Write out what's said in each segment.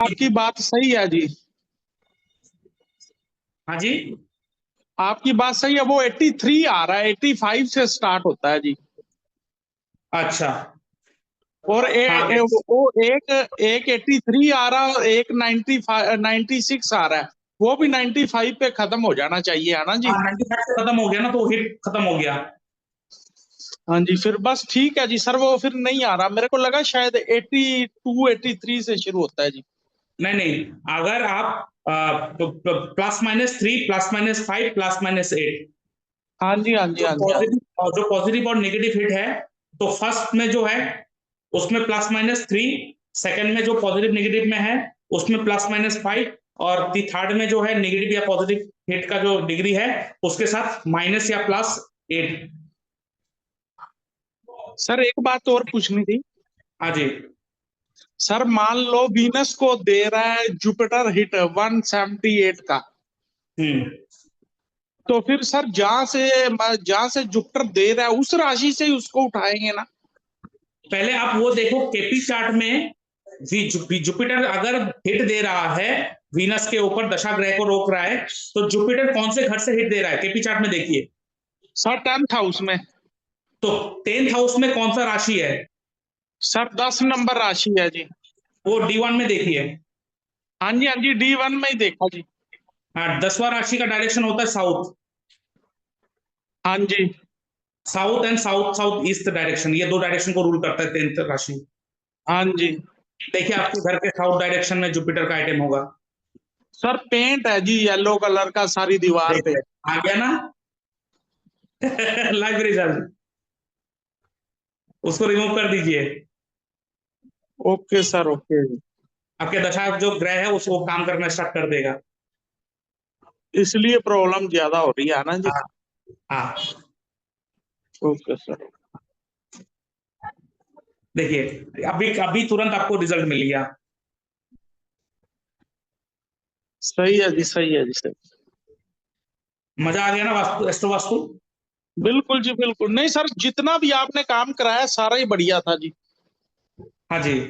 आपकी बात सही है जी। हाँ जी। आपकी बात सही है, वो 83 आ रहा है, 85 से स्टार्ट होता है जी। अच्छा। और हाँ वो एक एक 83 आ रहा है और एक 96 आ रहा है। वो भी 95 पे खत्म हो जाना चाहिए, है ना जी। हाँ 95 से खत्म हो गया ना, तो हिट खत्म हो गया। हाँ जी, फिर बस ठीक है जी सर, वो फिर नहीं आ रहा, मेरे को लगा शायद 82 83 से शुरू होता है जी। नहीं नहीं, अगर आप +-3 +-5 +-8, हाँ जी हाँ जी जो हाँ जी हाँ जी। पॉजिटिव और जो पॉजिटिव और नेगेटिव हिट है, तो फर्स्ट में जो है उसमें +-3, सेकंड में जो पॉजिटिव नेगेटिव में है उसमें +-5, और थर्ड में जो है नेगेटिव या पॉजिटिव हिट का जो डिग्री है उसके साथ माइनस या +8। सर एक बात और पूछनी थी। हाँ जी। सर मान लो वीनस को दे रहा है जुपिटर हिट 178 का, हम्म। तो फिर सर जहां से जुपिटर दे रहा है उस राशि से ही उसको उठाएंगे ना। पहले आप वो देखो केपी चार्ट में, जुपिटर अगर हिट दे रहा है, वीनस के ऊपर दशा ग्रह को रोक रहा है, तो जुपिटर कौन से घर से हिट दे रहा है केपी चार्ट में देखिए। सर 10th हाउस में। तो 10th हाउस में कौन सा राशि है? सर 10 नंबर राशि है जी। वो D1 में देखिए। हाँ जी हाँ जी, D1 में ही देखा जी। हाँ, 10वां राशि का डायरेक्शन होता है साउथ। हाँ जी। South and south south east direction, ये दो डायरेक्शन को रूल करता है 10th राशि। हाँ जी। देखिए आपके घर के साउथ डायरेक्शन में जुपिटर का आइटम होगा। सर पेंट है जी येलो कलर का सारी दीवार पे। देखिए आ गया ना। लाइब्रेरी चार्ज, उसको रिमूव कर दीजिए। ओके सर, ओके जी। आपके दशा जो ग्रह है उसको काम करना स्टार्ट कर देगा। इसलिए प्रॉब्लम ज्यादा हो रही है ना जी। हाँ हाँ। Okay sir. देखिए अभी अभी तुरंत आपको रिजल्ट मिल गया। सही है जी, सही है जी, सही। मजा आ गया ना वास्तु, एस्ट्रो वास्तु। बिल्कुल जी बिल्कुल, नहीं सर जितना भी आपने काम कराया सारा ही बढ़िया था जी। हाँ जी।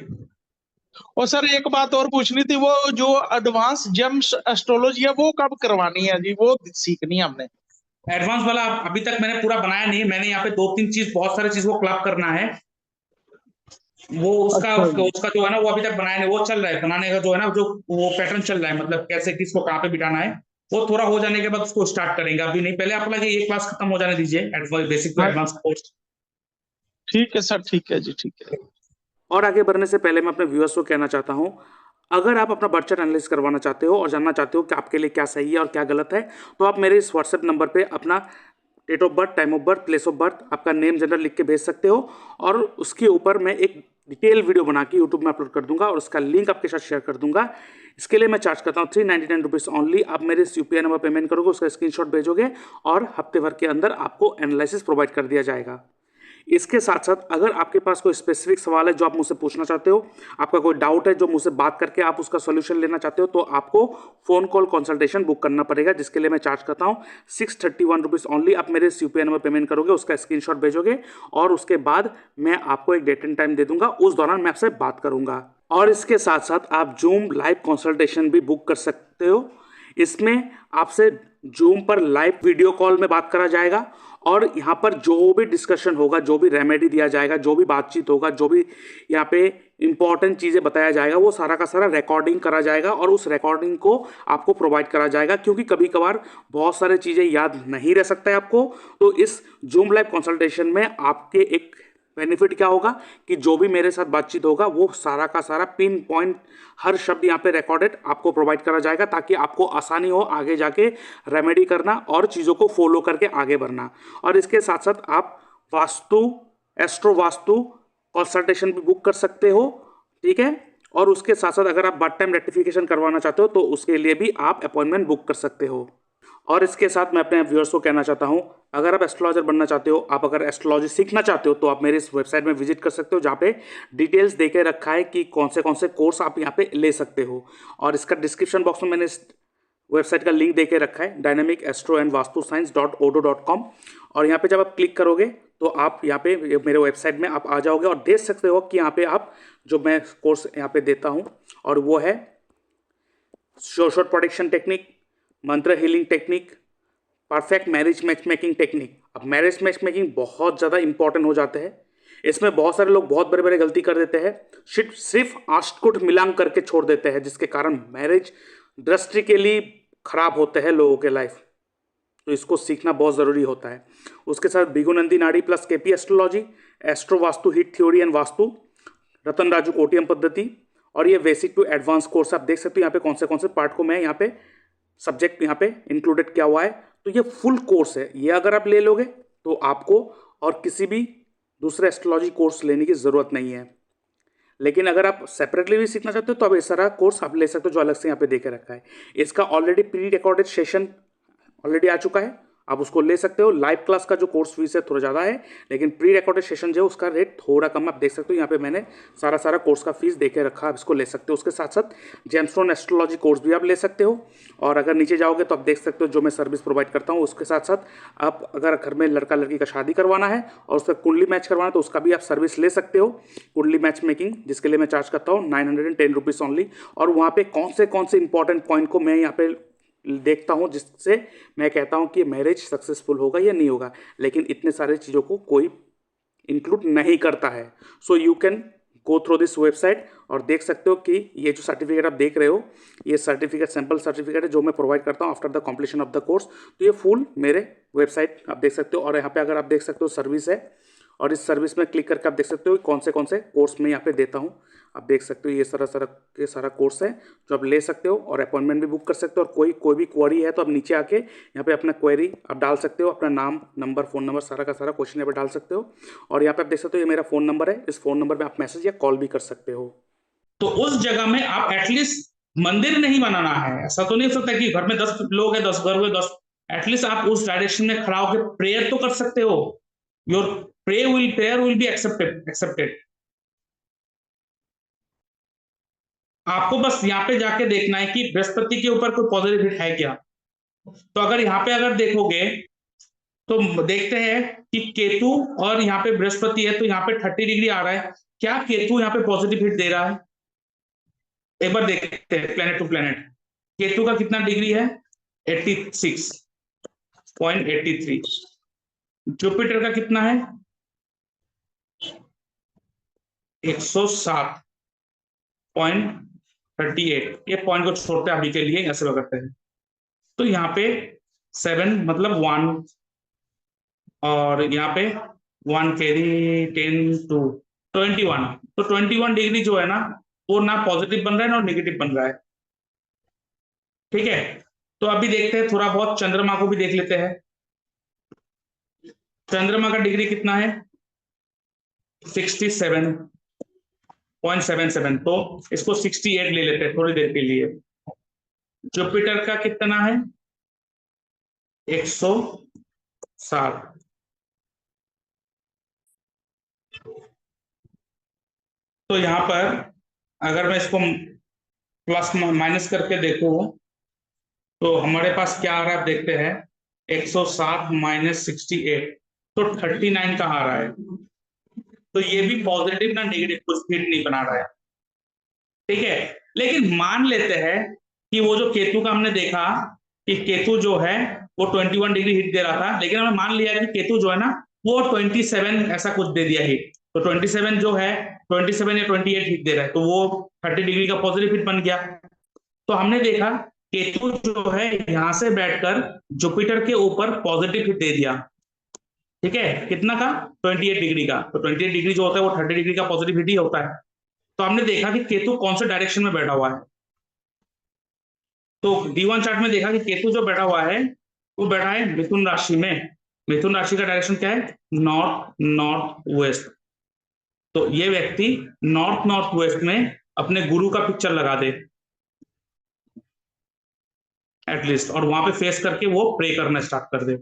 और सर एक बात और पूछनी थी, वो जो एडवांस जेम्स एस्ट्रोलॉजी है वो कब करवानी है जी, वो सीखनी है हमने। एडवांस वाला अभी तक मैंने पूरा बनाया नहीं है, मैंने यहाँ पे दो तीन चीज, बहुत सारी चीज को क्लब करना है। वो उसका अच्छा उसका, जी। उसका जो है ना वो अभी तक बनाया नहीं, वो चल रहा है बनाने का, जो है ना जो वो पैटर्न चल रहा है, मतलब कैसे किसको कहाँ पे बिठाना है। वो थोड़ा हो जाने के बाद उसको स्टार्ट करेंगे, अभी नहीं, पहले आप लगे ये क्लास खत्म हो जाने दीजिए, बेसिक टू हाँ एडवांस कोर्स। ठीक है सर, ठीक है जी, ठीक है। और आगे बढ़ने से पहले मैं अपने व्यूअर्स को कहना चाहता हूं, अगर आप अपना बर्थ चार्ट एनालिसिस करवाना चाहते हो और जानना चाहते हो कि आपके लिए क्या सही है और क्या गलत है, तो आप मेरे इस व्हाट्सएप नंबर पे अपना date of birth, time of birth, place of birth, आपका नेम, जेंडर लिख के भेज सकते हो। और उसके ऊपर मैं एक डिटेल वीडियो बना के यूट्यूब में अपलोड कर दूंगा और उसका लिंक आपके साथ शेयर कर दूंगा। इसके लिए मैं चार्ज करता हूँ 399 ओनली। आप मेरे इस यूपीआई नंबर पेमेंट करोगे, उसका स्क्रीनशॉट भेजोगे और हफ्ते भर के अंदर आपको एनालिसिस प्रोवाइड कर दिया जाएगा। इसके साथ साथ अगर आपके पास कोई स्पेसिफिक सवाल है जो आप मुझसे पूछना चाहते हो, आपका कोई डाउट है जो मुझसे बात करके आप उसका सॉल्यूशन लेना चाहते हो, तो आपको फोन कॉल कंसल्टेशन बुक करना पड़ेगा, जिसके लिए मैं चार्ज करता हूँ 631 ओनली। आप मेरे इस यूपीआई नंबर पेमेंट करोगे, उसका स्क्रीनशॉट भेजोगे और उसके बाद मैं आपको एक डेट एंड टाइम दे दूंगा, उस दौरान मैं आपसे बात करूंगा। और इसके साथ साथ आप जूम लाइव कंसल्टेशन भी बुक कर सकते हो। इसमें आपसे जूम पर लाइव वीडियो कॉल में बात करा जाएगा और यहाँ पर जो भी डिस्कशन होगा, जो भी रेमेडी दिया जाएगा, जो भी बातचीत होगा, जो भी यहाँ पे इंपॉर्टेंट चीज़ें बताया जाएगा, वो सारा का सारा रिकॉर्डिंग करा जाएगा और उस रिकॉर्डिंग को आपको प्रोवाइड करा जाएगा, क्योंकि कभी कभार बहुत सारी चीज़ें याद नहीं रह सकता है आपको। तो इस जूम लाइव कंसल्टेशन में आपके एक बेनिफिट क्या होगा कि जो भी मेरे साथ बातचीत होगा वो सारा का सारा पिन पॉइंट, हर शब्द यहाँ पे रिकॉर्डेड आपको प्रोवाइड करा जाएगा, ताकि आपको आसानी हो आगे जाके रेमेडी करना और चीज़ों को फॉलो करके आगे बढ़ना। और इसके साथ साथ आप वास्तु, एस्ट्रो वास्तु कंसल्टेशन भी बुक कर सकते हो, ठीक है। और उसके साथ साथ अगर आप बर्थ टाइम रेक्टिफिकेशन करवाना चाहते हो तो उसके लिए भी आप अपॉइंटमेंट बुक कर सकते हो। और इसके साथ मैं अपने व्यूअर्स को कहना चाहता हूं, अगर आप एस्ट्रोलॉजर बनना चाहते हो, आप अगर एस्ट्रोलॉजी सीखना चाहते हो, तो आप मेरे इस वेबसाइट में विजिट कर सकते हो, जहाँ पे डिटेल्स दे के रखा है कि कौन से कोर्स आप यहाँ पे ले सकते हो। और इसका डिस्क्रिप्शन बॉक्स में मैंने इस वेबसाइट का लिंक दे के रखा है, dynamicastroandvastuScience.auto.com। और यहाँ पे जब आप क्लिक करोगे तो आप यहाँ पे मेरे वेबसाइट में आप आ जाओगे और देख सकते हो कि यहाँ पे आप जो मैं कोर्स यहाँ पे देता हूँ, और वो है शॉर्ट प्रोटेक्शन टेक्निक, मंत्र healing technique, perfect marriage match making technique. अब मैरिज मैच मेकिंग बहुत ज़्यादा इंपॉर्टेंट हो जाते हैं। इसमें बहुत सारे लोग बहुत बड़े बड़े गलती कर देते हैं, सिर्फ अष्टकुट मिलान करके छोड़ देते हैं, जिसके कारण मैरिज दृष्टि के लिए खराब होते हैं लोगों के लाइफ। तो इसको सीखना बहुत ज़रूरी होता है। उसके साथ बिगुनंदी नाड़ी plus KP astrology, astro Vastu, hit theory and Vastu, Ratan Raju कोटियम पद्धति, और ये बेसिक टू एडवांस कोर्स। आप देख सकते हो यहाँ पे कौन से पार्ट को मैं यहाँ पे सब्जेक्ट यहाँ पे इंक्लूडेड किया हुआ है। तो ये फुल कोर्स है, ये अगर आप ले लोगे तो आपको और किसी भी दूसरे एस्ट्रोलॉजी कोर्स लेने की ज़रूरत नहीं है। लेकिन अगर आप सेपरेटली भी सीखना चाहते हो तो आप ये सारा कोर्स आप ले सकते हो जो अलग से यहाँ पे दे के रखा है। इसका already pre recorded session already आ चुका है, आप उसको ले सकते हो। लाइव क्लास का जो कोर्स फीस है थोड़ा ज़्यादा है, लेकिन प्री रिकॉर्डेड सेशन जो है उसका रेट थोड़ा कम आप देख सकते हो। यहाँ पे मैंने सारा कोर्स का फीस दे के रखा, आप इसको ले सकते हो। उसके साथ साथ जेमस्टोन एस्ट्रोलॉजी कोर्स भी आप ले सकते हो। और अगर नीचे जाओगे तो आप देख सकते हो जो मैं सर्विस प्रोवाइड करता हूँ। उसके साथ साथ आप अगर घर में लड़का लड़की का शादी करवाना है और उसका कुंडली मैच करवाना है तो उसका भी आप सर्विस ले सकते हो, कुंडली मैच मेकिंग, जिसके लिए मैं चार्ज करता हूँ 910 रुपीज़ ओनली। और वहाँ पे कौन से इंपॉर्टेंट पॉइंट को मैं यहाँ पे देखता हूँ जिससे मैं कहता हूँ कि मैरिज सक्सेसफुल होगा या नहीं होगा, लेकिन इतने सारे चीज़ों को कोई इंक्लूड नहीं करता है। So you can go through this website और देख सकते हो कि ये जो सर्टिफिकेट आप देख रहे हो, ये सर्टिफिकेट सैम्पल सर्टिफिकेट है जो मैं प्रोवाइड करता हूँ after the completion of the course. तो ये फुल मेरे वेबसाइट आप देख सकते हो। और यहाँ पे अगर आप देख सकते हो सर्विस है, और इस सर्विस में क्लिक करके आप देख सकते हो कौन से कोर्स मैं यहाँ पे देता हूँ। आप देख सकते हो ये सारा कोर्स है जो आप ले सकते हो, और अपॉइंटमेंट भी बुक कर सकते हो। और कोई भी क्वेरी है तो आप नीचे आके यहाँ पे अपना क्वेरी आप डाल सकते हो, अपना नाम, नंबर, फ़ोन नंबर, सारा का सारा क्वेश्चन यहाँ पे डाल सकते हो। और यहाँ पे आप देख सकते हो ये मेरा फ़ोन नंबर है, इस फ़ोन नंबर पर आप मैसेज या कॉल भी कर सकते हो। तो उस जगह में आप एटलीस्ट मंदिर नहीं बनाना है, ऐसा तो नहीं हो सकता कि घर में 10 लोग हैं, 10 घर हुए 10, एटलीस्ट आप उस डायरेक्शन में खड़ा होकर प्रेयर तो कर सकते हो। Your prayer will be accepted. आपको बस यहाँ पे जाके देखना है कि बृहस्पति के ऊपर कोई पॉजिटिव हिट है क्या। तो अगर यहाँ पे अगर देखोगे तो देखते हैं कि केतु और यहाँ पे बृहस्पति है, तो यहाँ पे 30 डिग्री आ रहा है। क्या केतु यहाँ पे पॉजिटिव हिट दे रहा है? एक बार देखते हैं प्लेनेट टू प्लेनेट। केतु का कितना डिग्री है? 86.83। जुपिटर का कितना है? 107.38। ये पॉइंट को छोड़ते हैं अभी के लिए, ऐसे करते हैं। तो यहाँ पे 7 मतलब 1, और यहाँ पे 1 कैरी 10 to 21। तो 21 डिग्री जो है ना, वो ना पॉजिटिव बन रहा है ना नेगेटिव बन रहा है। ठीक है, तो अभी देखते हैं थोड़ा बहुत चंद्रमा को भी देख लेते हैं। चंद्रमा का डिग्री कितना है? 67.77। तो इसको 68 ले लेते हैं थोड़ी देर के लिए। जुपिटर का कितना है? 107। तो यहां पर अगर मैं इसको प्लस माइनस करके देखूं तो हमारे पास क्या आ रहा है, देखते हैं। 107 माइनस 68 तो 39 का आ रहा है। तो ये भी पॉजिटिव ना नेगेटिव कुछ हिट नहीं बना रहा है। ठीक है, लेकिन मान लेते हैं कि वो जो केतु का हमने देखा कि केतु जो है वो 21 डिग्री हिट दे रहा था, लेकिन हमने मान लिया कि केतु जो है ना वो 27 ऐसा कुछ दे दिया हिट। तो 27 जो है 27 या 28 हिट दे रहा है, तो वो 30 डिग्री का पॉजिटिव हिट बन गया। तो हमने देखा केतु जो है यहां से बैठकर जुपिटर के ऊपर पॉजिटिव हिट दे दिया। ठीक है, कितना का? 28 डिग्री का। तो 28 डिग्री जो होता है वो 30 डिग्री का पॉजिटिव हिट ही होता है। तो हमने देखा कि केतु कौन से डायरेक्शन में बैठा हुआ है। तो D1 चार्ट में देखा कि केतु जो बैठा हुआ है वो बैठा है मिथुन राशि में। मिथुन राशि का डायरेक्शन क्या है? North west. तो ये व्यक्ति नॉर्थ वेस्ट में अपने गुरु का पिक्चर लगा दे एटलीस्ट, और वहां पे फेस करके वो प्रे करना स्टार्ट कर दे।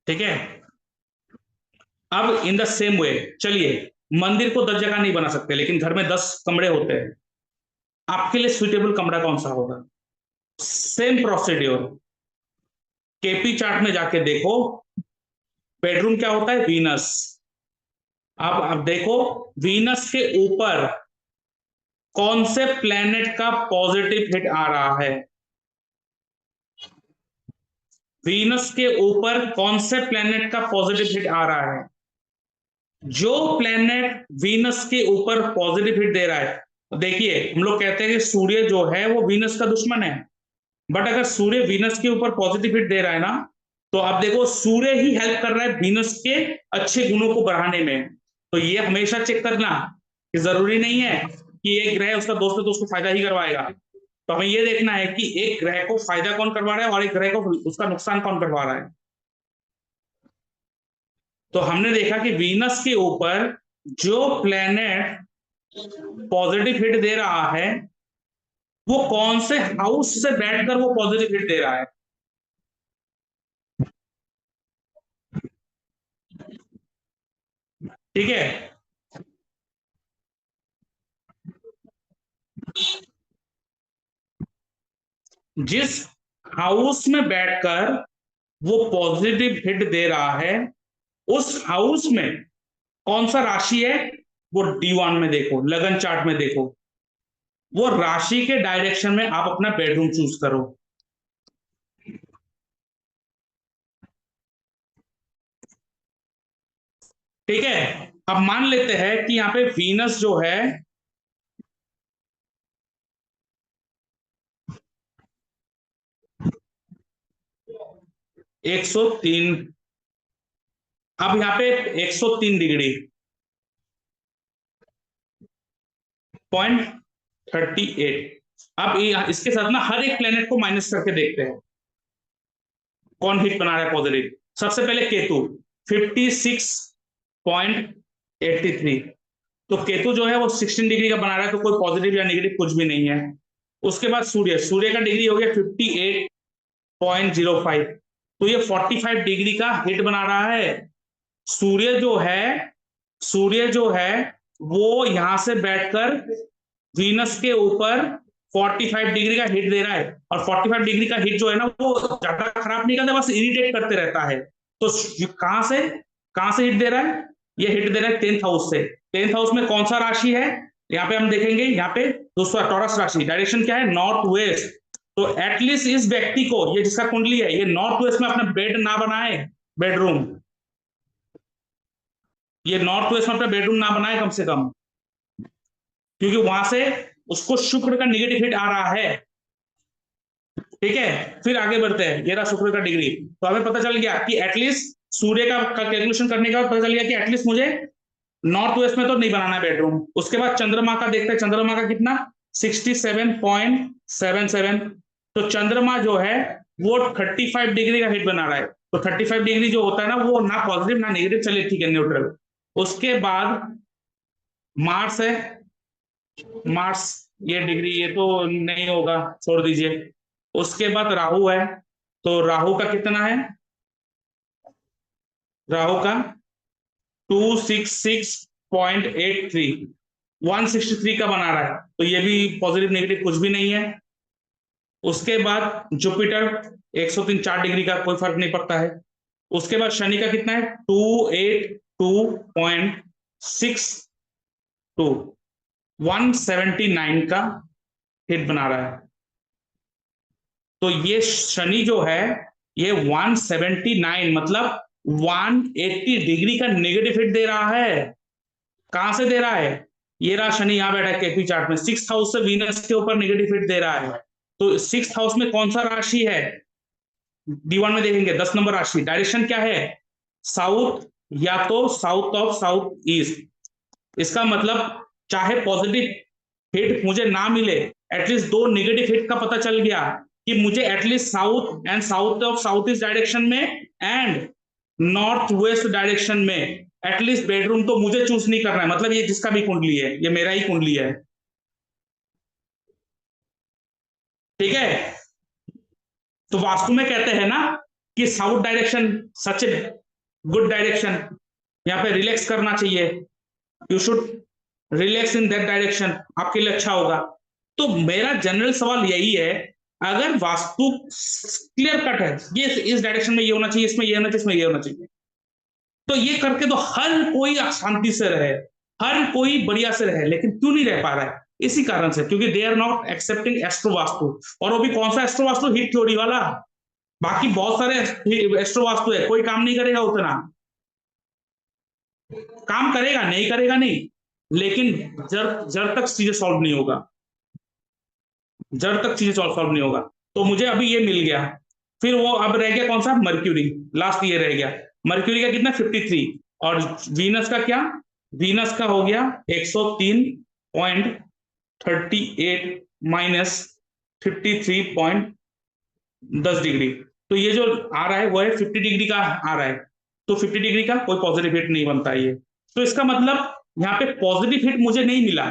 ठीक है, अब इन द सेम वे चलिए, मंदिर को 10 जगह नहीं बना सकते, लेकिन घर में 10 कमरे होते हैं। आपके लिए सुइटेबल कमरा कौन सा होगा? सेम प्रोसीड्योर, केपी चार्ट में जाके देखो बेडरूम क्या होता है? वीनस। अब देखो, वीनस के ऊपर कौन से प्लेनेट का पॉजिटिव हिट आ रहा है? वीनस के ऊपर कौन से प्लेनेट का पॉजिटिव हिट आ रहा है? जो प्लेनेट वीनस के ऊपर पॉजिटिव हिट दे रहा है, देखिए हम लोग कहते हैं कि सूर्य जो है वो वीनस का दुश्मन है, बट अगर सूर्य वीनस के ऊपर पॉजिटिव हिट दे रहा है ना, तो आप देखो सूर्य ही हेल्प कर रहा है वीनस के अच्छे गुणों को बढ़ाने में। तो ये हमेशा चेक करना कि जरूरी नहीं है कि एक ग्रह उसका दोस्त है तो उसको फायदा ही करवाएगा। तो हमें ये देखना है कि एक ग्रह को फायदा कौन करवा रहा है और एक ग्रह को उसका नुकसान कौन करवा रहा है। तो हमने देखा कि वीनस के ऊपर जो प्लेनेट पॉजिटिव हिट दे रहा है वो कौन से हाउस से बैठकर वो पॉजिटिव हिट दे रहा है। ठीक है, जिस हाउस में बैठकर वो पॉजिटिव हिट दे रहा है उस हाउस में कौन सा राशि है, वो D1 में देखो, लगन चार्ट में देखो, वो राशि के डायरेक्शन में आप अपना बेडरूम चूज करो। ठीक है, अब मान लेते हैं कि यहाँ पे वीनस जो है एक सौ तीन, अब यहाँ पे 103 डिग्री .38। अब इसके साथ ना हर एक प्लेनेट को माइनस करके देखते हैं कौन हिट बना रहा है पॉजिटिव। सबसे पहले केतु 56.83, तो केतु जो है वो 16 डिग्री का बना रहा है, तो कोई पॉजिटिव या नेगेटिव कुछ भी नहीं है। उसके बाद सूर्य, सूर्य का डिग्री हो गया 58.05, तो ये 45 डिग्री का हिट बना रहा है। सूर्य जो है, सूर्य जो है वो यहां से बैठकर वीनस के ऊपर 45 डिग्री का हिट दे रहा है, और 45 डिग्री का हिट जो है ना वो ज्यादा खराब नहीं करता, बस इरिटेट करते रहता है। तो कहां से हिट दे रहा है? ये हिट दे रहा है 10th हाउस से। 10th हाउस में कौन सा राशि है? यहाँ पे हम देखेंगे, यहाँ पे दूसरा टॉरस राशि, डायरेक्शन क्या है? North west. तो एटलीस्ट इस व्यक्ति को, ये जिसका कुंडली है, ये नॉर्थ वेस्ट में अपना बेड ना बनाए, बेडरूम, ये नॉर्थ वेस्ट में अपना बेडरूम ना बनाए कम से कम, क्योंकि वहां से उसको शुक्र का नेगेटिव हिट आ रहा है। ठीक है, फिर आगे बढ़ते हैं, ये रहा शुक्र का डिग्री। तो हमें पता चल गया कि एटलीस्ट सूर्य का कैलकुलेशन करने का पता चल गया कि एटलीस्ट मुझे नॉर्थ वेस्ट में तो नहीं बनाना है बेडरूम। उसके बाद चंद्रमा का देखते हैं, चंद्रमा का कितना? 67.77। तो चंद्रमा जो है वो 35 डिग्री का हिट बना रहा है। तो 35 डिग्री जो होता है ना वो ना पॉजिटिव ना नेगेटिव, चलिए ठीक है, न्यूट्रल। उसके बाद मार्स है, मार्स ये डिग्री ये तो नहीं होगा, छोड़ दीजिए। उसके बाद राहु है, तो राहु का कितना है? राहु का 266.83, 163 का बना रहा है, तो ये भी पॉजिटिव नेगेटिव कुछ भी नहीं है। उसके बाद जुपिटर 103, 4 डिग्री का, कोई फर्क नहीं पड़ता है। उसके बाद शनि का कितना है? 282.62, 179 का हिट बना रहा है। तो ये शनि जो है ये 179 मतलब 180 डिग्री का नेगेटिव हिट दे रहा है। कहां से दे रहा है? ये रहा शनि, यहां बैठा है केपी चार्ट में, 6th हाउस से वीनस के ऊपर नेगेटिव हिट दे रहा है। तो 6th हाउस में कौन सा राशि है? D1 में देखेंगे 10 नंबर राशि, डायरेक्शन क्या है? साउथ, या तो साउथ ऑफ साउथ ईस्ट। इसका मतलब चाहे पॉजिटिव हिट मुझे ना मिले, एटलीस्ट 2 नेगेटिव हिट का पता चल गया कि मुझे at least south and south of south east direction में एंड नॉर्थ वेस्ट डायरेक्शन में एटलीस्ट बेडरूम तो मुझे चूज नहीं करना है। मतलब ये जिसका भी कुंडली है, ये मेरा ही कुंडली है। ठीक है, तो वास्तु में कहते हैं ना कि south direction such a good direction, यहाँ पे रिलैक्स करना चाहिए, you should relax in that direction, आपके लिए अच्छा होगा। तो मेरा जनरल सवाल यही है, अगर वास्तु क्लियर कट है, ये इस डायरेक्शन में ये होना चाहिए, इसमें ये होना चाहिए, इसमें ये होना चाहिए, तो ये करके तो हर कोई शांति से रहे, हर कोई बढ़िया से रहे, लेकिन क्यों नहीं रह पा रहा है? इसी कारण से, क्योंकि they are not accepting astro Vastu. और वो भी कौन सा एस्ट्रो वास्तु? हीट थ्योरी वाला। बाकी बहुत सारे एस्ट्रो वास्तु है, कोई काम नहीं करेगा उतना। काम करेगा, नहीं करेगा नहीं, लेकिन जब तक चीजें सॉल्व नहीं होगा, जब तक चीजें सॉल्व नहीं होगा। तो मुझे अभी ये मिल गया, फिर वो अब रह गया कौन सा? मर्क्यूरी, लास्ट ये रह गया। मर्क्यूरी का कितना? 53। और वीनस का क्या? वीनस का हो गया 103.38 माइनस 53.10 डिग्री। तो ये जो आ रहा है वो है 50 डिग्री का आ रहा है। तो 50 डिग्री का कोई पॉजिटिव हिट नहीं बनता ये। तो इसका मतलब यहाँ पे पॉजिटिव हिट मुझे नहीं मिला,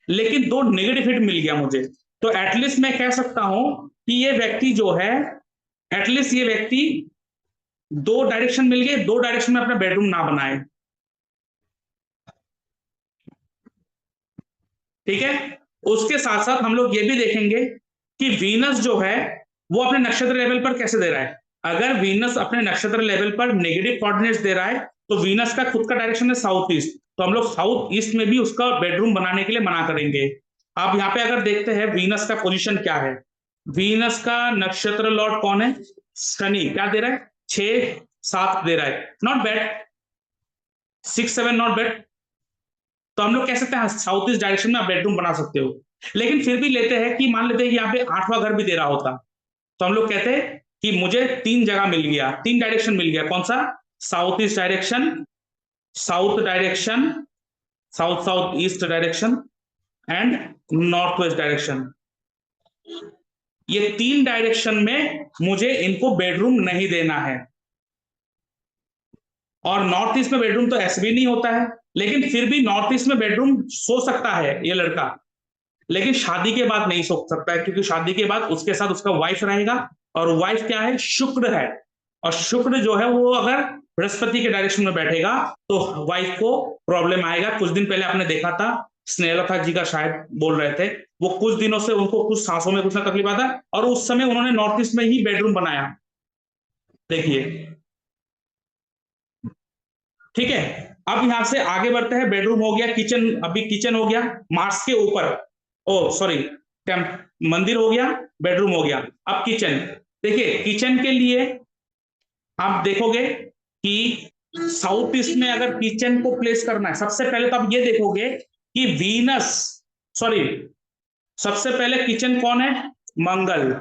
लेकिन 2 नेगेटिव हिट मिल गया मुझे। तो एटलीस्ट मैं कह सकता हूं कि ये व्यक्ति जो है, एटलीस्ट ये व्यक्ति 2 डायरेक्शन मिल गए, 2 डायरेक्शन में अपना बेडरूम ना बनाए। ठीक है। उसके साथ साथ हम लोग ये भी देखेंगे कि वीनस जो है वो अपने नक्षत्र लेवल पर कैसे दे रहा है। अगर वीनस अपने नक्षत्र लेवल पर नेगेटिव कोऑर्डिनेट्स दे रहा है, तो वीनस का खुद का डायरेक्शन है साउथ ईस्ट, तो हम लोग साउथ ईस्ट में भी उसका बेडरूम बनाने के लिए मना करेंगे। आप यहाँ पे अगर देखते हैं वीनस का पोजीशन क्या है, वीनस का नक्षत्र लॉर्ड कौन है? शनि। क्या दे रहा है? 6-7 दे रहा है, नॉट बैड। 6-7 not bad. तो हम लोग कह सकते हैं साउथ ईस्ट डायरेक्शन में आप बेडरूम बना सकते हो। लेकिन फिर भी लेते हैं कि मान लेते हैं कि यहाँ पे 8वां घर भी दे रहा होता, तो हम लोग कहते हैं कि मुझे 3 जगह मिल गया, 3 डायरेक्शन मिल गया। कौन सा? South east direction, south direction, south south east direction and north west direction. ये 3 डायरेक्शन में मुझे इनको बेडरूम नहीं देना है। और नॉर्थ ईस्ट में बेडरूम तो ऐसे भी नहीं होता है, लेकिन फिर भी नॉर्थ ईस्ट में बेडरूम सो सकता है ये लड़का, लेकिन शादी के बाद नहीं सो सकता है, क्योंकि शादी के बाद उसके साथ उसका वाइफ रहेगा, और वाइफ क्या है? शुक्र है। और शुक्र जो है वो अगर बृहस्पति के डायरेक्शन में बैठेगा तो वाइफ को प्रॉब्लम आएगा। कुछ दिन पहले आपने देखा था, स्नेहलता जी का शायद बोल रहे थे, वो कुछ दिनों से उनको कुछ सांसों में कुछ ना तकलीफ आता है, और उस समय उन्होंने नॉर्थ ईस्ट में ही बेडरूम बनाया। देखिए, ठीक है। अब यहां से आगे बढ़ते हैं। बेडरूम हो गया, किचन, अभी किचन हो गया मार्स के ऊपर, ओ सॉरी, मंदिर हो गया, बेडरूम हो गया। अब किचन, देखिए किचन के लिए आप देखोगे कि साउथ ईस्ट में अगर किचन को प्लेस करना है, सबसे पहले तो आप ये देखोगे कि वीनस, सॉरी, सबसे पहले किचन कौन है? मंगल।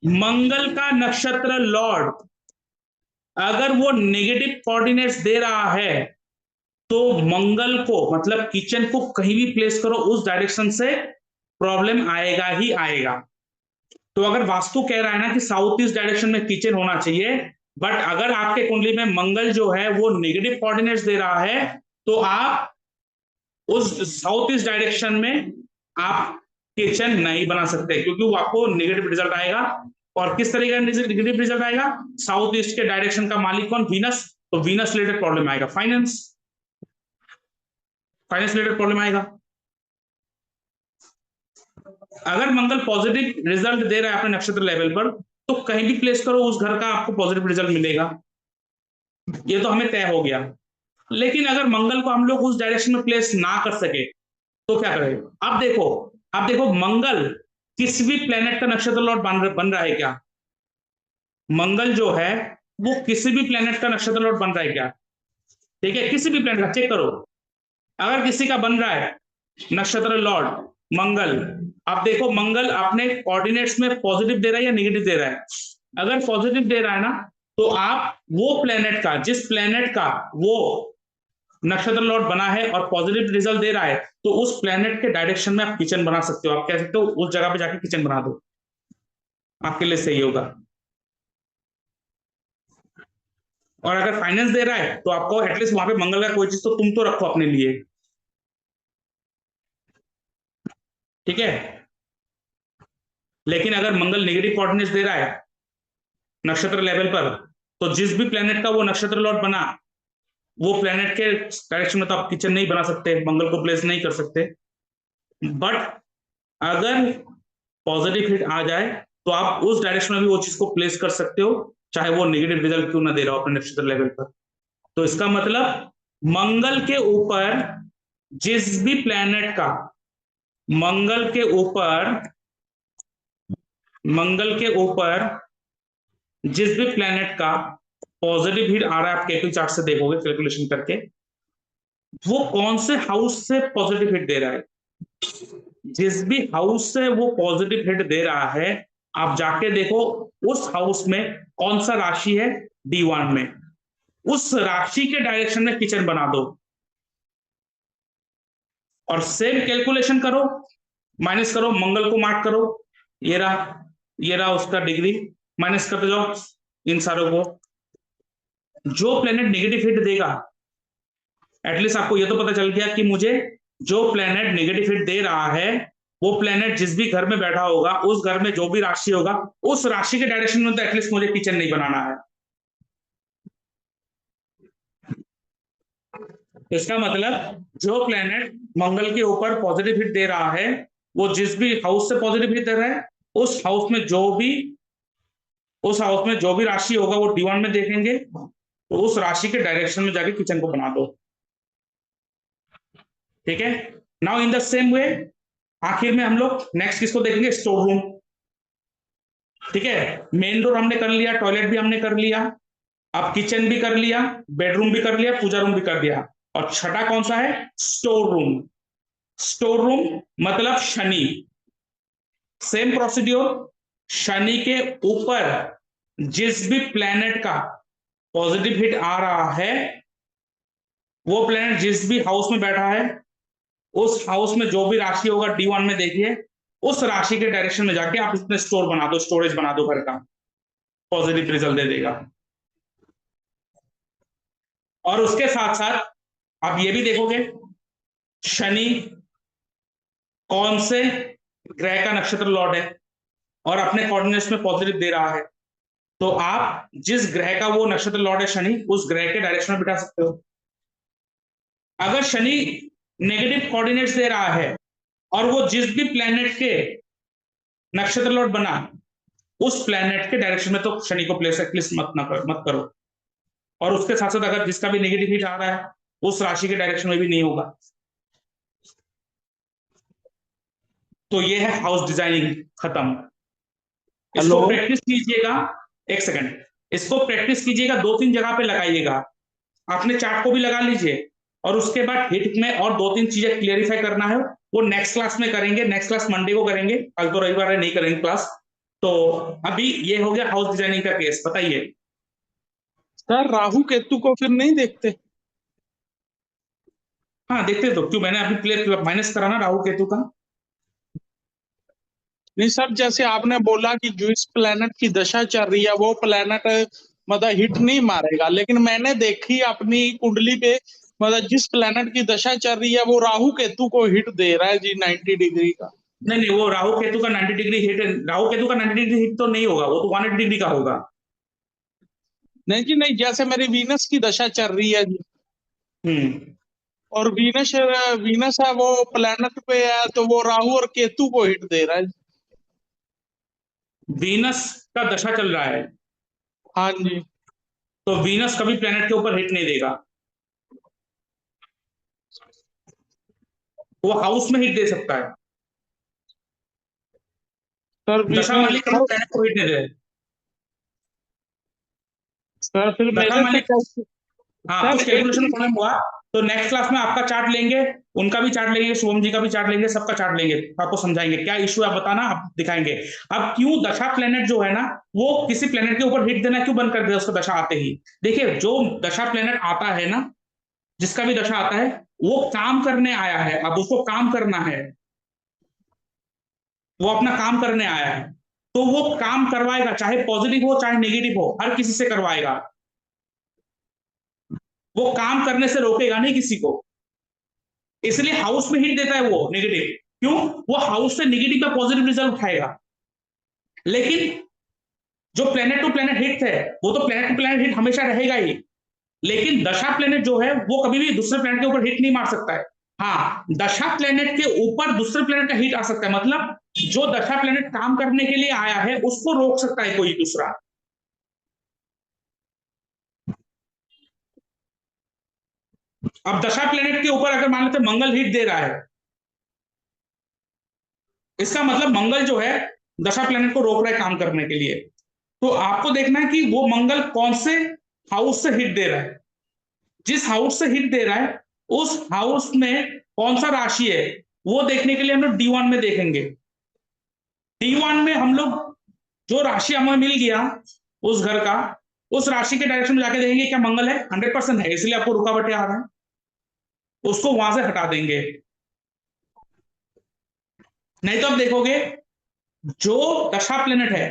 मंगल का नक्षत्र लॉर्ड अगर वो नेगेटिव कोऑर्डिनेट्स दे रहा है, तो मंगल को मतलब किचन को कहीं भी प्लेस करो उस डायरेक्शन से प्रॉब्लम आएगा ही आएगा। तो अगर वास्तु कह रहा है ना कि साउथ ईस्ट डायरेक्शन में किचन होना चाहिए, बट अगर आपके कुंडली में मंगल जो है वो नेगेटिव कोऑर्डिनेट्स दे रहा है, तो आप उस साउथ ईस्ट डायरेक्शन में आप किचन नहीं बना सकते, क्योंकि वो आपको नेगेटिव रिजल्ट आएगा। और किस तरह का नेगेटिव रिजल्ट आएगा? साउथ ईस्ट के डायरेक्शन का मालिक कौन? वीनस। तो वीनस रिलेटेड प्रॉब्लम आएगा, फाइनेंस, फाइनेंस रिलेटेड प्रॉब्लम आएगा। अगर मंगल पॉजिटिव रिजल्ट दे रहा है अपने नक्षत्र लेवल पर, तो कहीं भी प्लेस करो उस घर का आपको पॉजिटिव रिजल्ट मिलेगा, ये तो हमें तय हो गया। लेकिन अगर मंगल को हम लोग उस डायरेक्शन में प्लेस ना कर सके तो क्या करें? अब देखो मंगल किसी भी प्लेनेट का नक्षत्र लॉर्ड बन रहा है क्या? मंगल जो है वो किसी भी प्लेनेट का नक्षत्र लॉर्ड बन रहा है क्या? ठीक है, किसी भी प्लेनेट का चेक करो। अगर किसी का बन रहा है नक्षत्र लॉर्ड मंगल, आप देखो मंगल अपने कोऑर्डिनेट्स में पॉजिटिव दे रहा है या नेगेटिव दे रहा है। अगर पॉजिटिव दे रहा है ना, तो आप वो प्लेनेट का, जिस प्लेनेट का वो नक्षत्र लॉर्ड बना है और पॉजिटिव रिजल्ट दे रहा है, तो उस प्लेनेट के डायरेक्शन में आप किचन बना सकते हो। आप कह सकते हो उस जगह पे जाके किचन बना दो, आपके लिए सही होगा। और अगर फाइनेंस दे रहा है तो आपको एटलीस्ट वहां पे मंगल का कोई चीज तो तुम तो रखो अपने लिए, ठीक है। लेकिन अगर मंगल नेगेटिव कोऑर्डिनेट्स दे रहा है नक्षत्र लेवल पर, तो जिस भी प्लेनेट का वो नक्षत्र लॉर्ड बना, वो प्लेनेट के डायरेक्शन में तो आप किचन नहीं बना सकते, मंगल को प्लेस नहीं कर सकते। बट अगर पॉजिटिव हिट आ जाए तो आप उस डायरेक्शन में भी वो चीज को प्लेस कर सकते हो, चाहे वो नेगेटिव रिजल्ट क्यों ना दे रहा हो अपने नक्षत्र लेवल पर। तो इसका मतलब मंगल के ऊपर जिस भी प्लैनेट का, मंगल के ऊपर जिस भी प्लैनेट का पॉजिटिव हीट आ रहा है, आप केटू चार्ट से देखोगे कैलकुलेशन करके, वो कौन से हाउस से पॉजिटिव हिट दे रहा है। जिस भी हाउस से वो पॉजिटिव हिट दे रहा है, आप जाके देखो उस हाउस में कौन सा राशि है, D1 में, उस राशि के डायरेक्शन में किचन बना दो और सेम कैलकुलेशन करो, माइनस करो, मंगल को मार्क करो, ये रहा उसका डिग्री, माइनस करते जाओ इन सारों को। जो प्लेनेट नेगेटिव हिट देगा, एटलीस्ट आपको ये तो पता चल गया कि मुझे जो प्लेनेट नेगेटिव हिट दे रहा है, वो प्लेनेट जिस भी घर में बैठा होगा, उस घर में जो भी राशि होगा, उस राशि के डायरेक्शन में तो एटलीस्ट मुझे किचन नहीं बनाना है। इसका मतलब जो प्लेनेट मंगल के ऊपर पॉजिटिव हिट दे रहा है, वो जिस भी हाउस से पॉजिटिव हिट दे रहा है, उस हाउस में जो भी राशि होगा वो D1 में देखेंगे, तो उस राशि के डायरेक्शन में जाके किचन को बना दो। ठीक है, now in the same way आखिर में हम लोग नेक्स्ट किसको देखेंगे, स्टोर रूम। ठीक है, मेन डोर हमने कर लिया, टॉयलेट भी हमने कर लिया, अब किचन भी कर लिया, बेडरूम भी कर लिया, पूजा रूम भी कर दिया, और छठा कौन सा है, स्टोर रूम। स्टोर रूम मतलब शनि, सेम प्रोसीड्योर, शनि के ऊपर जिस भी प्लैनेट का पॉजिटिव हिट आ रहा है, वो प्लैनेट जिस भी हाउस में बैठा है, उस हाउस में जो भी राशि होगा D1 में देखिए, उस राशि के डायरेक्शन में जाके आप इसमें स्टोर बना दो, स्टोरेज बना दो घर का, पॉजिटिव रिजल्ट दे देगा। और उसके साथ साथ आप ये भी देखोगे शनि कौन से ग्रह का नक्षत्र लॉर्ड है और अपने कोऑर्डिनेट्स में पॉजिटिव दे रहा है, तो आप जिस ग्रह का वो नक्षत्र लॉर्ड है शनि, उस ग्रह के डायरेक्शन में बिठा सकते हो। अगर शनि नेगेटिव कोऑर्डिनेट्स दे रहा है और वो जिस भी प्लैनेट के नक्षत्र लॉर्ड बना, उस प्लैनेट के डायरेक्शन में तो शनि को प्लेस एटलीस्ट मत करो। और उसके साथ साथ अगर जिसका भी नेगेटिव हिट आ रहा है, उस राशि के डायरेक्शन में भी नहीं होगा। तो ये है हाउस डिजाइनिंग खत्म। इसको प्रैक्टिस कीजिएगा, एक सेकंड, इसको प्रैक्टिस कीजिएगा, 2-3 जगह पे लगाइएगा। आपने चार्ट को भी लगा लीजिए, और उसके बाद हिट में और 2-3 चीजें क्लियरिफाई करना है, वो नेक्स्ट क्लास में करेंगे। नेक्स्ट क्लास मंडे को करेंगे, कल तो रविवार है, नहीं करेंगे क्लास। तो अभी ये हो गया हाउस डिजाइनिंग का केस। बताइए सर, राहु केतु को फिर नहीं देखते? हाँ देखते तो, क्यों, मैंने अभी क्लियर माइनस करा ना राहु केतु का। नहीं सर, जैसे आपने बोला कि जो इस प्लेनेट की दशा चल रही है वो प्लेनेट मतलब हिट नहीं मारेगा, लेकिन मैंने देखी अपनी कुंडली पे, मतलब जिस प्लेनेट की दशा चल रही है वो राहु केतु को हिट दे रहा है जी 90 डिग्री का। नहीं, वो राहु केतु का 90 डिग्री हिट, राहु केतु का 90 डिग्री हिट तो नहीं होगा, वो तो 180 डिग्री का होगा। नहीं जी नहीं, जैसे मेरी वीनस की दशा चल रही है जी, और वीनस वीनस है वो प्लेनेट पे है, तो वो राहु और केतु को हिट दे रहा है। वीनस का दशा चल रहा है, हाँ जी। तो वीनस कभी प्लेनेट के ऊपर हिट नहीं देगा, वो हाउस में हिट दे सकता है। सर दशा मालिक कभी प्लेनेट को हिट नहीं दे। सर फिर दशा मेरे से मालिक, कैसे? हाँ कुछ कैलकुलेशन प्रॉब्लम हुआ तो नेक्स्ट क्लास में आपका चार्ट लेंगे, उनका भी चार्ट लेंगे, शुभम जी का भी चार्ट लेंगे, सबका चार्ट लेंगे, आपको समझाएंगे क्या इश्यू है, आप बताना, आप दिखाएंगे। अब क्यों दशा प्लेनेट जो है ना, वो किसी प्लेनेट के ऊपर हिट देना क्यों बंद कर दिया उसका दशा आते ही। देखिए जो दशा प्लेनेट आता है ना, जिसका भी दशा आता है, वो काम करने आया है, अब उसको काम करना है, वो अपना काम करने आया है, तो वो काम करवाएगा, चाहे पॉजिटिव हो चाहे नेगेटिव हो, हर किसी से करवाएगा, वो काम करने से रोकेगा नहीं किसी को। इसलिए हाउस में हिट देता है वो नेगेटिव, क्यों, वो हाउस से नेगेटिव का पॉजिटिव रिजल्ट उठाएगा। लेकिन जो प्लेनेट टू प्लेनेट हिट है, वो तो प्लेनेट टू प्लेनेट हिट हमेशा रहेगा ही, लेकिन दशा प्लेनेट जो है वो कभी भी दूसरे प्लेनेट के ऊपर हिट नहीं मार सकता है। हाँ, दशा प्लेनेट के ऊपर दूसरे प्लेनेट का हिट आ सकता है, मतलब जो दशा प्लेनेट काम करने के लिए आया है उसको रोक सकता है कोई दूसरा। अब दशा प्लेनेट के ऊपर अगर मान लेते मंगल हिट दे रहा है, इसका मतलब मंगल जो है दशा प्लेनेट को रोक रहा है काम करने के लिए। तो आपको देखना है कि वो मंगल कौन से हाउस से हिट दे रहा है। जिस हाउस से हिट दे रहा है उस हाउस में कौन सा राशि है वो देखने के लिए हम लोग D1 में देखेंगे। D1 में हम लोग जो राशि हमें मिल गया उस घर का, उस राशि के डायरेक्शन में जाके देखेंगे क्या मंगल है, 100% है, इसलिए आपको रुकावटें आ रहा है, उसको वहां से हटा देंगे। नहीं तो आप देखोगे जो दशा प्लेनेट है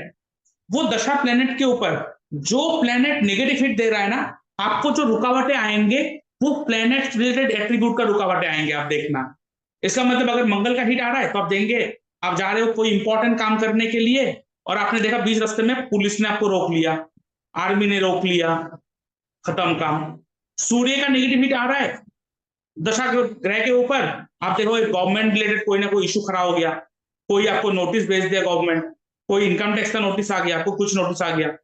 वो दशा प्लेनेट के ऊपर जो प्लेनेट नेगेटिव हिट दे रहा है ना, आपको जो रुकावटें आएंगे वो प्लेनेट रिलेटेड एट्रीब्यूट का रुकावटें आएंगे, आप देखना। इसका मतलब अगर मंगल का हिट आ रहा है तो आप देंगे, आप जा रहे हो कोई इंपॉर्टेंट काम करने के लिए और आपने देखा बीच रास्ते में पुलिस ने आपको रोक लिया, आर्मी ने रोक लिया, खत्म काम। सूर्य का नेगेटिव हिट आ रहा है दशा ग्रह के ऊपर, आप देखो गवर्नमेंट रिलेटेड कोई ना कोई इशू खड़ा हो गया, कोई आपको नोटिस भेज दिया गवर्नमेंट, कोई इनकम टैक्स का नोटिस आ गया, आपको कुछ नोटिस आ गया।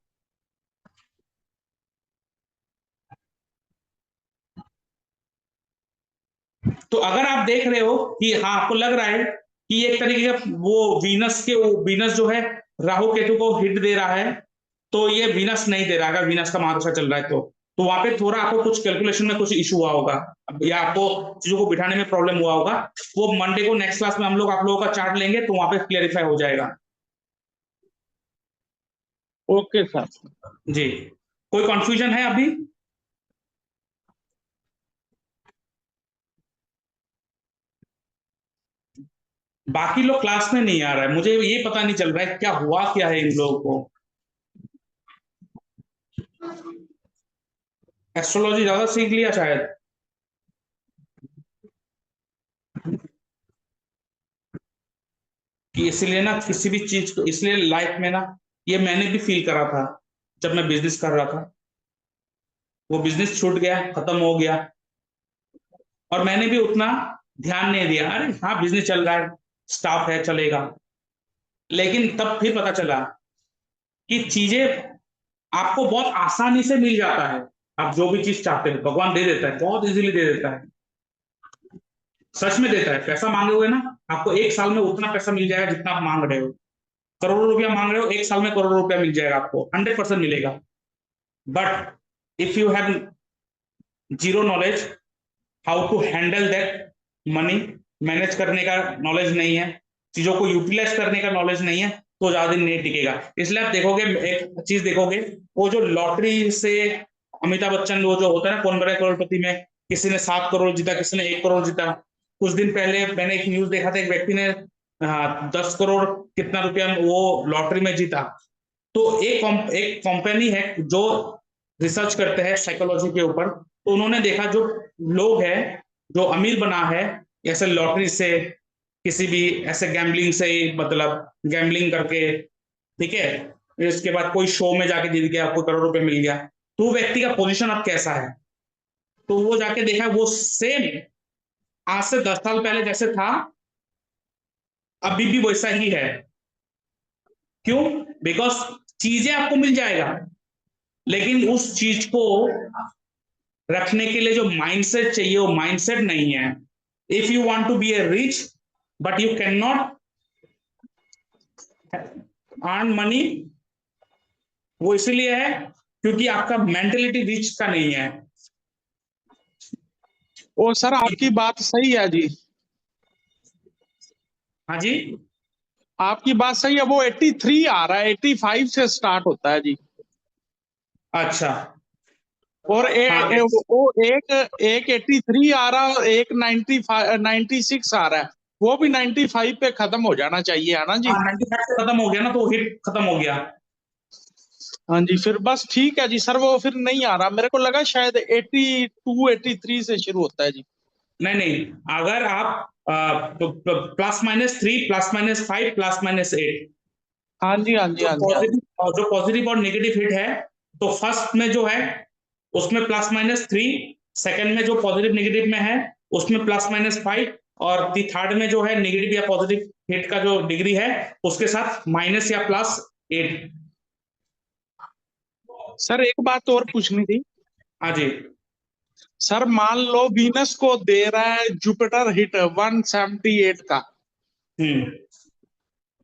तो अगर आप देख रहे हो कि हाँ आपको लग रहा है कि एक तरीके का वो वीनस जो है राहु केतु को हिट दे रहा है, तो ये वीनस नहीं दे रहा, अगर वीनस का महादशा चल रहा है तो वहां पे थोड़ा आपको कुछ कैलकुलेशन में कुछ इशू हुआ होगा या आपको चीजों को बिठाने में प्रॉब्लम हुआ होगा। वो मंडे को नेक्स्ट क्लास में हम लोग आप लोगों का चार्ट लेंगे तो वहां पे क्लेरिफाई हो जाएगा। Okay sir. जी, कोई कंफ्यूजन है अभी? बाकी लोग क्लास में नहीं आ रहा है, मुझे ये पता नहीं चल रहा है क्या हुआ क्या है इन लोगों को। एस्ट्रोलॉजी ज्यादा सीख लिया शायद। कि इसलिए ना किसी भी चीज को, इसलिए लाइफ में ना, ये मैंने भी फील करा था जब मैं बिजनेस कर रहा था, वो बिजनेस छूट गया, खत्म हो गया और मैंने भी उतना ध्यान नहीं दिया, अरे हाँ बिजनेस चल रहा है, स्टाफ है, चलेगा। लेकिन तब फिर पता चला कि चीजें आपको बहुत आसानी से मिल जाता है, आप जो भी चीज चाहते हो भगवान दे देता है, बहुत इजीली दे देता है, सच में देता है। पैसा मांगोगे ना आपको एक साल में उतना पैसा मिल जाएगा जितना आप मांग रहे हो, करोड़ों रुपया मांग रहे हो एक साल में करोड़ों रुपया मिल जाएगा आपको, 100% मिलेगा। But if you have zero knowledge how to handle that money, manage करने का नॉलेज नहीं है, चीजों को यूटिलाइज करने का नॉलेज नहीं है, तो ज्यादा दिन नहीं टिकेगा। इसलिए आप देखोगे, एक चीज देखोगे, वो जो लॉटरी से अमिताभ बच्चन वो जो होता है ना कौन बनेगा करोड़पति में, किसी ने 7 करोड़ जीता, किसी ने 1 करोड़ जीता। कुछ दिन पहले मैंने एक न्यूज देखा था, एक व्यक्ति ने 10 करोड़ कितना रुपया वो लॉटरी में जीता। तो एक कंपनी है जो रिसर्च करते हैं साइकोलॉजी के ऊपर, तो उन्होंने देखा जो लोग हैं जो अमीर बना है ऐसे लॉटरी से, किसी भी ऐसे गैम्बलिंग से, मतलब गैम्बलिंग करके, ठीक है, इसके बाद कोई शो में जाके जीत गया, आपको करोड़ रुपए मिल गया, तो व्यक्ति का पोजीशन अब कैसा है। तो वो जाके देखा वो सेम आज से 10 साल पहले जैसे था अभी भी वैसा ही है। क्यों? बिकॉज चीजें आपको मिल जाएगा, लेकिन उस चीज को रखने के लिए जो माइंडसेट चाहिए वो माइंडसेट नहीं है। If you want to be a rich but you can not earn money, वो इसलिए है क्योंकि आपका मेंटेलिटी रिच का नहीं है। ओ सर आपकी बात सही है जी, हाँ जी, आपकी बात सही है। वो 83 आ रहा है, 85 से स्टार्ट होता है जी। अच्छा, और हाँ वो एक 83 आ रहा है और एक 96 आ रहा है, वो भी 95 पे खत्म हो जाना चाहिए, है ना जी। 95 से खत्म हो गया ना, तो हिट खत्म हो गया। हाँ जी, फिर बस ठीक है जी सर, वो फिर नहीं आ रहा, मेरे को लगा शायद 82 83 से शुरू होता है जी। नहीं नहीं, अगर आप +-3 +-5 +-8, हाँ जी हाँ जी हाँ जी हाँ जी। जो पॉजिटिव और नेगेटिव हिट है, तो फर्स्ट में जो है उसमें +-3, सेकंड में जो पॉजिटिव नेगेटिव में है उसमें +-5, और थर्ड में जो है नेगेटिव या पॉजिटिव हिट का जो डिग्री है उसके साथ माइनस या +8। सर एक बात और पूछनी थी। हाँ जी, सर मान लो वीनस को दे रहा है जुपिटर हिट 178 का,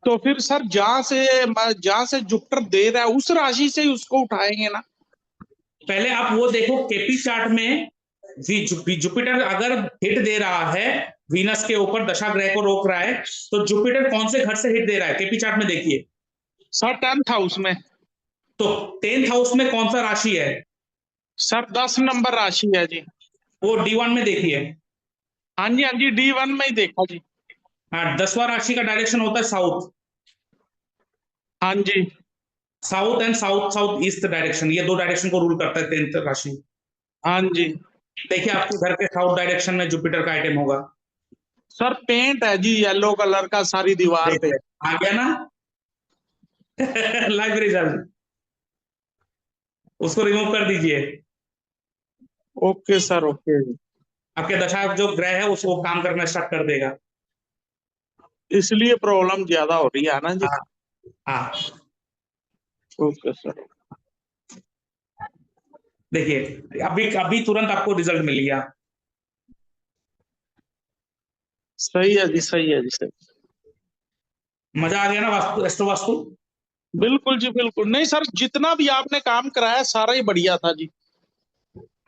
तो फिर सर जहां से जुपिटर दे रहा है उस राशि से ही उसको उठाएंगे ना। पहले आप वो देखो केपी चार्ट में जुपिटर अगर हिट दे रहा है वीनस के ऊपर, दशा ग्रह को रोक रहा है, तो जुपिटर कौन से घर से हिट दे रहा है केपी चार्ट में देखिए सर 10th हाउस में। तो 10th हाउस में कौन सा राशि है सर 10 नंबर राशि है जी। वो D1 में देखिए। हाँ जी D1 में ही देखा जी। हाँ, 10वां राशि का डायरेक्शन होता है साउथ। हाँ जी। South and south south east direction, ये दो डायरेक्शन को रूल करता है 10th राशि। हाँ जी। देखिए आपके घर के साउथ डायरेक्शन में जुपिटर का आइटम होगा। सर पेंट है जी येलो कलर का सारी दीवार पे। आ गया ना। लाइब्रेरी जल्द उसको रिमूव कर दीजिए। Okay sir okay. आपके दशा जो ग्रह है उसको काम करना स्टार्ट कर देगा। इसलिए प्रॉब्लम ज्यादा हो रही है ना जी। हाँ हाँ, ओके सर। देखिए अभी अभी तुरंत आपको रिजल्ट मिल गया। सही है जी सही है जी सही। मजा आ गया ना वास्तु, एस्ट्रो वास्तु। बिल्कुल जी बिल्कुल। नहीं सर जितना भी आपने काम कराया सारा ही बढ़िया था जी।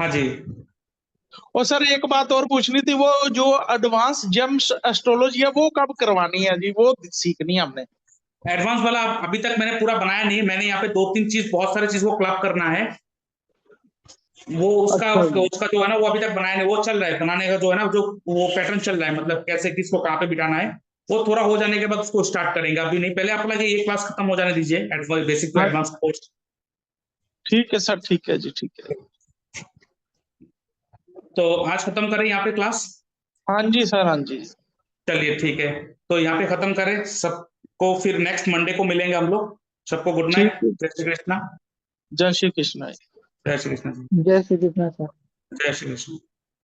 हाँ जी। और सर एक बात और पूछनी थी, वो जो एडवांस जेम्स एस्ट्रोलॉजी है वो कब करवानी है जी, वो सीखनी है हमने। एडवांस वाला अभी तक मैंने पूरा बनाया नहीं, मैंने यहाँ पे 2-3 चीज, बहुत सारी चीज को क्लब करना है। वो उसका अच्छा उसका, जी। उसका जो है ना वो अभी तक बनाया नहीं, वो चल रहा है बनाने का, जो है ना जो वो पैटर्न चल रहा है, मतलब कैसे किसको कहाँ पे बिठाना है। वो थोड़ा हो जाने के बाद उसको स्टार्ट करेंगे, अभी नहीं। पहले आप लगे ये क्लास खत्म हो जाने दीजिए, बेसिक टू हाँ एडवांस कोर्स। ठीक है सर ठीक है जी ठीक है। तो आज खत्म करें यहाँ पे क्लास। हाँ जी सर हाँ जी। चलिए ठीक है, तो यहाँ पे खत्म करें सबको, फिर नेक्स्ट मंडे को मिलेंगे हम लोग। सबको गुड ठीक नाइट, है। जय श्री कृष्णा। जय श्री कृष्ण। जय श्री कृष्ण। जय श्री कृष्ण सर। जय श्री कृष्ण।